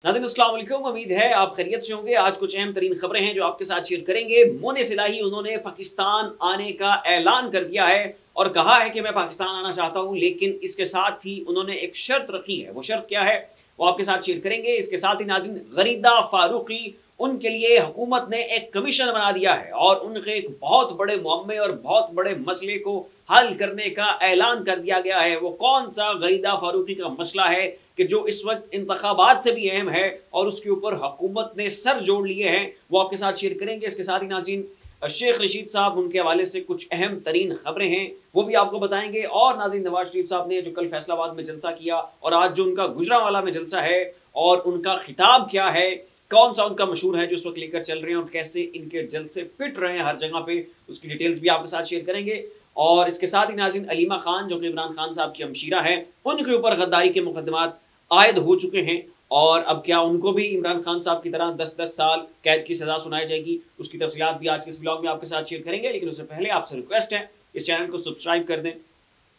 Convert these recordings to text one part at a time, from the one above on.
नाज़रीन अस्सलाम वालेकुम, उम्मीद है आप खैरियत से होंगे। आज कुछ अहम तरीन खबरें हैं जो आपके साथ शेयर करेंगे। मोनेस इलाही उन्होंने पाकिस्तान आने का ऐलान कर दिया है और कहा है कि मैं पाकिस्तान आना चाहता हूं, लेकिन इसके साथ ही उन्होंने एक शर्त रखी है। वो शर्त क्या है वो आपके साथ शेयर करेंगे। इसके साथ ही नाज़रीन गरीदा फारूकी, उनके लिए हुकूमत ने एक कमीशन बना दिया है और उनके एक बहुत बड़े मुअम्मे और बहुत बड़े मसले को हल करने का ऐलान कर दिया गया है। वो कौन सा गरीदा फारूकी का मसला है कि जो इस वक्त इंतखाबात से भी अहम है और उसके ऊपर हुकूमत ने सर जोड़ लिए हैं, वो आपके साथ शेयर करेंगे। इसके साथ ही नाज़रीन शेख रशीद साहब, उनके हवाले से कुछ अहम तरीन खबरें हैं वो भी आपको बताएंगे। और नाज़रीन नवाज शरीफ साहब ने जो कल फैसलाबाद में जलसा किया और आज जो उनका गुजरांवाला में जलसा है और उनका खिताब क्या है, कौन सा उनका मशहूर है जो इस वक्त लेकर चल रहे हैं और कैसे इनके जलसे पिट रहे हैं हर जगह पे, उसकी डिटेल्स भी आपके साथ शेयर करेंगे। और इसके साथ ही नाज़रीन अलीमा खान जो कि इमरान खान साहब की हमशीरा है, उनके ऊपर गद्दारी के मुकदमात आयद हो चुके हैं और अब क्या उनको भी इमरान खान साहब की तरह 10-10 साल कैद की सजा सुनाई जाएगी, उसकी तफसीलात भी आज के इस ब्लॉग में आपके साथ शेयर करेंगे। लेकिन उससे पहले आपसे रिक्वेस्ट है इस चैनल को सब्सक्राइब कर दें,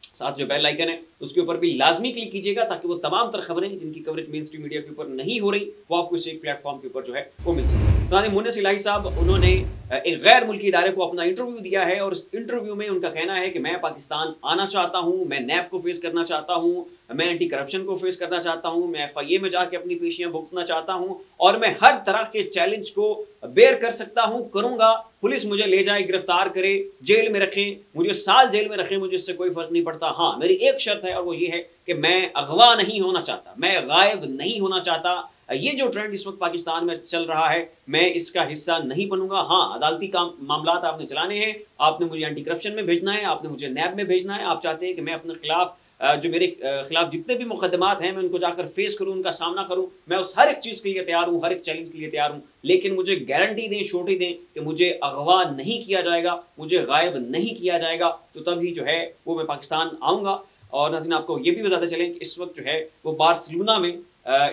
साथ जो बेल आइकन है उसके ऊपर भी लाजमी क्लिक कीजिएगा ताकि वो तमाम तर खबरें जिनकी कवरेज मेन स्ट्रीम मीडिया के ऊपर नहीं हो रही वो आपको इस एक प्लेटफॉर्म के ऊपर जो है वो मिल सके। तो मोनेस इलाही साहब उन्होंने एक गैर मुल्की इदारे को अपना इंटरव्यू दिया है और इस इंटरव्यू में उनका कहना है कि मैं पाकिस्तान आना चाहता हूँ, मैं नैब को फेस करना चाहता हूँ, मैं एंटी करप्शन को फेस करना चाहता हूँ, मैं FIA में जाके अपनी पेशियां भुगतना चाहता हूँ और मैं हर तरह के चैलेंज को बेयर कर सकता हूँ, करूंगा। पुलिस मुझे ले जाए, गिरफ्तार करे, जेल में रखें, मुझे साल जेल में रखें, मुझे इससे कोई फर्क नहीं पड़ता। हाँ, मेरी एक शर्त है और वो ये है कि मैं अगवा नहीं होना चाहता, मैं गायब नहीं होना चाहता। ये जो ट्रेंड इस वक्त पाकिस्तान में चल रहा है, मैं इसका हिस्सा नहीं बनूंगा। हाँ, अदालती काम मामलात आपने चलाने हैं, आपने मुझे एंटी करप्शन में भेजना है, आपने मुझे नैब में भेजना है। आप चाहते हैं कि मैं अपने खिलाफ जो मेरे खिलाफ जितने भी मुकदमात हैं मैं उनको जाकर फेस करूं, उनका सामना करूं। मैं उस हर एक चीज़ के लिए तैयार हूं, हर एक चैलेंज के लिए तैयार हूं, लेकिन मुझे गारंटी दें, श्योरिटी दें कि मुझे अगवा नहीं किया जाएगा, मुझे गायब नहीं किया जाएगा, तो तभी जो है वो मैं पाकिस्तान आऊँगा। और नाज़रीन आपको ये भी बताते चलें कि इस वक्त जो है वो बार्सिलोना में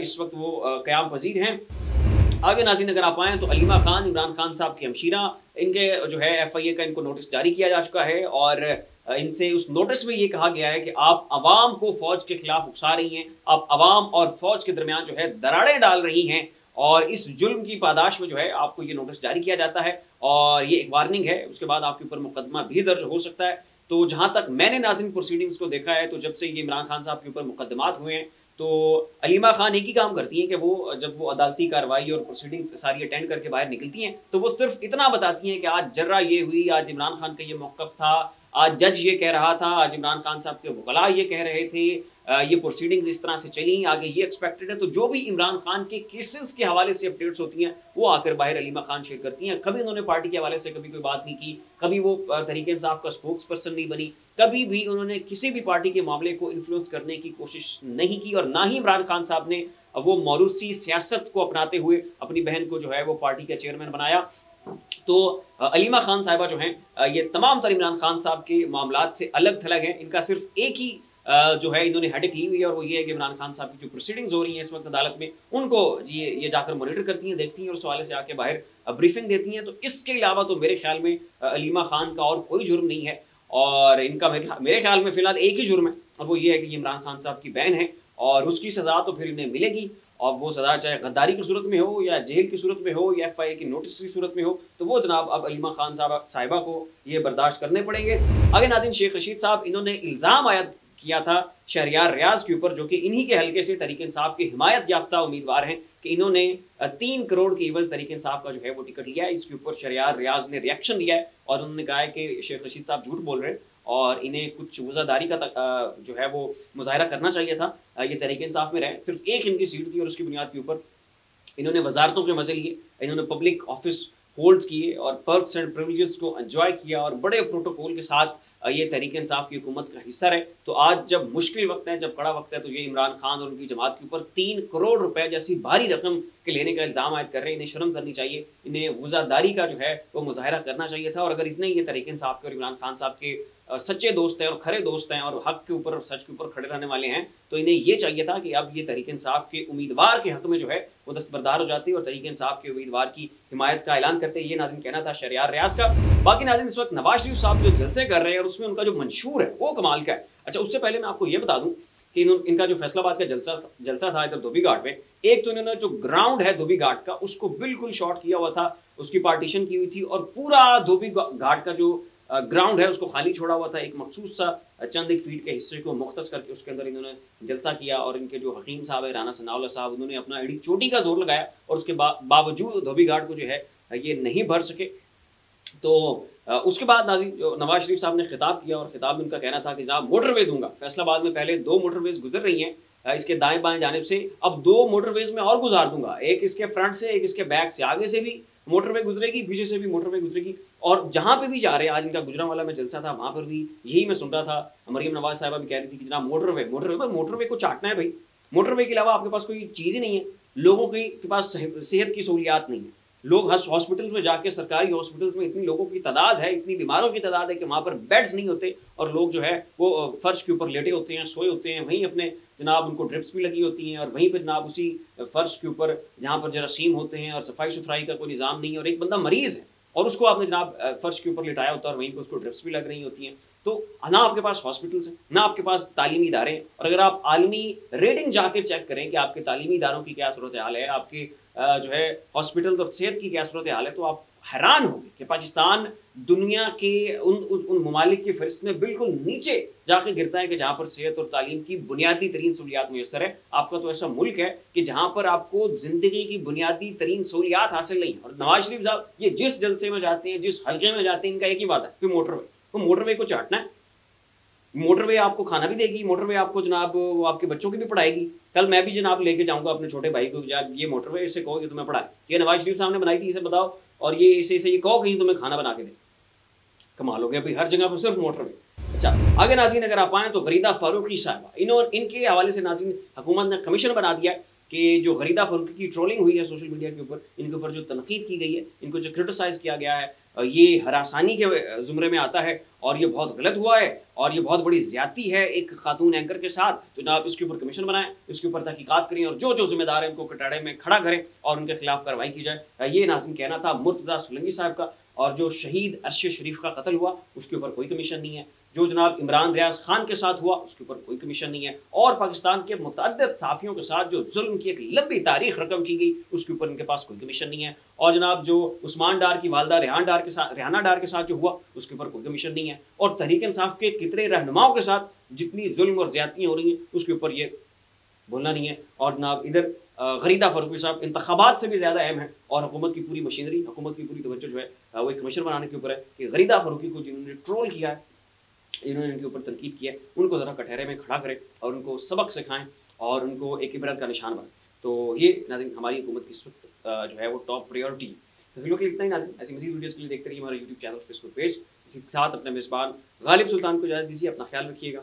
इस वक्त वो क़याम पज़ीर हैं। आगे नाज़रीन अगर आप आएँ तो अलीमा खान, इमरान खान साहब की हमशीरा, इनके जो है FIA का इनको नोटिस जारी किया जा चुका है और इनसे उस नोटिस में ये कहा गया है कि आप अवाम को फौज के खिलाफ उकसा रही हैं, आप अवाम और फौज के दरमियान जो है दरारें डाल रही हैं और इस जुल्म की पादाश में जो है आपको ये नोटिस जारी किया जाता है और ये एक वार्निंग है। उसके बाद आपके ऊपर मुकदमा भी दर्ज हो सकता है। तो जहाँ तक मैंने नाज़रीन प्रोसीडिंग्स को देखा है, तो जब से ये इमरान खान साहब के ऊपर मुकदमात हुए हैं तो अलीमा खान एक ही काम करती हैं कि वो जब वो अदालती कार्रवाई और प्रोसीडिंग्स सारी अटेंड करके बाहर निकलती हैं तो वो सिर्फ इतना बताती हैं कि आज जर्रा ये हुई, आज इमरान खान का ये मौक़िफ़ था, आज जज ये कह रहा था, आज इमरान खान साहब के वकला ये कह रहे थे, ये प्रोसीडिंग्स इस तरह से चली, आगे ये एक्सपेक्टेड है। तो जो भी इमरान खान के केसेस के हवाले से अपडेट्स होती हैं वो आकर बाहर अलीमा खान शेयर करती हैं। कभी उन्होंने पार्टी के हवाले से कभी कोई बात नहीं की, कभी वो तहरीक इंसाफ का स्पोक्स पर्सन नहीं बनी, कभी भी उन्होंने किसी भी पार्टी के मामले को इन्फ्लुएंस करने की कोशिश नहीं की और ना ही इमरान खान साहब ने वो मौरूसी सियासत को अपनाते हुए अपनी बहन को जो है वो पार्टी का चेयरमैन बनाया। तो अलीमा खान साहिबा जो हैं ये तमाम तर इमरान खान साहब के मामलात से अलग थलग हैं। इनका सिर्फ एक ही जो है इन्होंने हेडेक ली हुई है और वो ये है कि इमरान खान साहब की जो प्रोसीडिंग्स हो रही हैं इस वक्त अदालत में उनको ये जाकर मॉनिटर करती हैं, देखती हैं और उस हवाले से आके बाहर ब्रीफिंग देती हैं। तो इसके अलावा तो मेरे ख्याल में अलीमा खान का और कोई जुर्म नहीं है और इनका मेरे ख्याल में फ़िलहाल एक ही जुर्म है और वो ये है कि ये इमरान खान साहब की बहन है और उसकी सज़ा तो फिर इन्हें मिलेगी। और वो सज़ा चाहे गद्दारी की सूरत में हो या जेल की सूरत में हो या FIA की नोटिस की सूरत में हो, तो वो जनाब अब अलीमा खान साहिबा को ये बर्दाश्त करने पड़ेंगे। आगे नाज़रीन शेख रशीद साहब, इन्होंने इल्ज़ाम आयद किया था शहरियार रियाज के ऊपर, जो कि इन्हीं के हल्के से तहरीक इंसाफ के हिमायत याफ्ता उम्मीदवार हैं, कि इन्होंने 3 करोड़ के एवज तहरीक इंसाफ का जो है वो टिकट लिया है। इसके ऊपर शहरियार रियाज ने रिएक्शन दिया है और उन्होंने कहा है कि शेख रशीद साहब झूठ बोल रहे हैं और इन्हें कुछ वज़ादारी का जो है वो मुजाहरा करना चाहिए था, ये तहरीक इंसाफ में रहे। सिर्फ एक इनकी सीट थी और उसकी बुनियाद के ऊपर इन्होंने वजारतों के मजे लिए, इन्होंने पब्लिक ऑफिस होल्ड्स किए और पर्क्स एंड प्रिविलेजेस को एंजॉय किया और बड़े प्रोटोकॉल के साथ ये तहरीक इंसाफ की हुकूमत का हिस्सा रहे। तो आज जब मुश्किल वक्त है, जब कड़ा वक्त है, तो ये इमरान खान और उनकी जमात के ऊपर 3 करोड़ रुपए जैसी भारी रकम के लेने का इल्ज़ाम आयद कर रहे हैं। इन्हें शर्म करनी चाहिए, इन्हें वज़ादारी का जो है वो मुजाहरा करना चाहिए था। और अगर इतने ये तहरीक इंसाफ के और इमरान खान साहब के सच्चे दोस्त हैं और खरे दोस्त हैं और हक के ऊपर और सच के ऊपर खड़े रहने वाले हैं, तो इन्हें ये चाहिए था कि अब ये तहरीक इंसाफ के उम्मीदवार के हक में जो है वो दस्तबरदार हो जाती और तहरीक इंसाफ के उम्मीदवार की हिमायत का ऐलान करते। ये नाज़रीन कहना था शहरियार रियाज का। बाकी नाज़रीन इस वक्त नवाज शरीफ साहब जो जलसे कर रहे हैं और उसमें उनका जो मंशूर है वो कमाल का है। अच्छा, उससे पहले मैं आपको ये बता दूं कि इनका जो फैसलाबाद का जलसा था इधर धोबी घाट पे, एक तो इन्होंने जो ग्राउंड है धोबी घाट का उसको बिल्कुल शॉर्ट किया हुआ था, उसकी पार्टीशन की हुई थी और पूरा धोबी घाट का जो ग्राउंड है उसको खाली छोड़ा हुआ था। एक मखसूस सा चंद एक फीट के हिस्से को मुख्तस करके उसके अंदर इन्होंने जलसा किया और इनके जो हकीम साहब है राना सनाउल्लाह साहब, उन्होंने अपना एड़ी चोटी का जोर लगाया और उसके बावजूद धोबी घाट को जो है ये नहीं भर सके। तो उसके बाद नाज़रीन जो नवाज शरीफ साहब ने खिताब किया और खिताब में उनका कहना था कि जनाब मोटरवे दूंगा। फैसलाबाद में पहले 2 मोटरवेज गुजर रही हैं इसके दाएं बाएं जानिब से, अब 2 मोटरवेज में और गुजार दूंगा, एक इसके फ्रंट से एक इसके बैक से, आगे से भी मोटरवे गुजरेगी पीछे से भी मोटरवे गुजरेगी। और जहां पे भी जा रहे हैं, आज इनका गुजरांवाला में जलसा था वहां पर भी यही मैं सुन रहा था, मरियम नवाज साहिबा भी कह रही थी कि जनाब मोटरवे को चाटना है भाई, मोटरवे के अलावा आपके पास कोई चीज़ ही नहीं है, लोगों के पास सेहत की सहूलियात नहीं है, लोग हॉस्पिटल्स में जाके, सरकारी हॉस्पिटल्स में इतनी लोगों की तादाद है, इतनी बीमारों की तादाद है कि वहाँ पर बेड्स नहीं होते और लोग जो है वो फर्श के ऊपर लेटे होते हैं, सोए होते हैं, वहीं अपने जनाब उनको ड्रिप्स भी लगी होती हैं और वहीं पर जनाब उसी फर्श के ऊपर जहाँ पर जरासीम होते हैं और सफाई सुथराई का कोई निज़ाम नहीं है और एक बंदा मरीज़ है और उसको आपने जनाब फर्श के ऊपर लिटाया होता है और वहीं पर उसको ड्रिप्स भी लग रही होती हैं। तो ना आपके पास हॉस्पिटल्स हैं, ना आपके पास तालीमी इदारे हैं। और अगर आप आलमी रेटिंग जाके चेक करें कि आपके तालीमी इदारों की क्या सूरत हाल है, आपके जो है हॉस्पिटल और सेहत की क्या सूरत हाल है, तो आप हैरान होंगे कि पाकिस्तान दुनिया के उन ममालिक की फहरिस्त में बिल्कुल नीचे जाके गिरता है कि जहाँ पर सेहत और तालीम की बुनियादी तरीन सहूलियात मुयसर है। आपका तो ऐसा मुल्क है कि जहाँ पर आपको जिंदगी की बुनियादी तरीन सहूलियात हासिल नहीं। और नवाज शरीफ साहब ये जिस जलसे में जाते हैं, जिस हल्के में जाते हैं, इनका एक ही बात है कि मोटरवे, तो मोटरवे को चाटना है। मोटरवे आपको खाना भी देगी, मोटरवे आपको जनाब वो आपके बच्चों की भी पढ़ाएगी। कल मैं भी जनाब लेके जाऊंगा अपने छोटे भाई को, यार ये मोटरवे इससे कहो कि तुम्हें पढ़ाए, ये नवाज शरीफ साहब ने बनाई थी, इसे बताओ, और ये इसे ये कहो कि तुम्हें खाना बना के दे। कमाल हो गया भाई, हर जगह पर सिर्फ मोटरवे। अच्छा, आगे नाज़रीन अगर आप आएँ तो गरीदा फारूकी साहबा, इनके हवाले से नाज़रीन हुकूमत ने कमीशन बना दिया है कि जो गरीदा फारूकी की ट्रोलिंग हुई है सोशल मीडिया के ऊपर, इनके ऊपर जो तनकीद की गई है, इनको जो क्रिटिसाइज़ किया गया है, ये हरासानी के ज़ुमरे में आता है और ये बहुत गलत हुआ है और ये बहुत बड़ी ज़्यादती है एक खातून एंकर के साथ। तो जनाब इसके ऊपर कमीशन बनाएं, इसके ऊपर तहकीकात करें और जो जो जिम्मेदार है उनको कटारे में खड़ा करें और उनके खिलाफ कार्रवाई की जाए। ये नाज़रीन कहना था मुर्तज़ा सोलंकी साहब का। और जो शहीद अरशद शरीफ का कत्ल हुआ उसके ऊपर कोई कमीशन नहीं है, जो जनाब इमरान रियाज खान के साथ हुआ उसके ऊपर कोई कमीशन नहीं है, और पाकिस्तान के मुतअद्दिद सहाफ़ियों के साथ जो जुल्म की एक लंबी तारीख रकम की गई उसके ऊपर इनके पास कोई कमीशन नहीं है, और जनाब जो उस्मान डार की वालदा रेहाना डार के साथ जो हुआ उसके ऊपर कोई कमीशन नहीं है, और तहरीक इंसाफ के कितने रहनुमाओं के साथ जितनी जुल्म और ज्यादतियाँ हो रही हैं उसके ऊपर ये बोलना नहीं है। और जनाब इधर गरीदा फारूकी साहब इंतखाबात से भी ज़्यादा अहम है और हुकूमत की पूरी मशीनरी, हुकूमत की पूरी तवज्जो जो है वो एक कमीशन बनाने के ऊपर है कि गरीदा फारूकी को जिन्होंने ट्रोल किया है, इन्होंने इनके ऊपर तनकीद किया है, उनको ज़रा कटहरे में खड़ा करें और उनको सबक सिखाएं और उनको एक इबरत का निशान बनाएं। तो ये नाज़रीन हमारी हुकूमत की इस वक्त जो है वो टॉप प्रायोरिटी है। तो फिलहाल के लिए इतना ही नाज़रीन, ऐसी मज़ीद वीडियोज़ के लिए देखते रहिए हमारा यूट्यूब चैनल, फेसबुक पेज। इसी के साथ अपने मेज़बान गालिब सुल्तान को इजाज़त दीजिए, अपना ख्याल रखिएगा।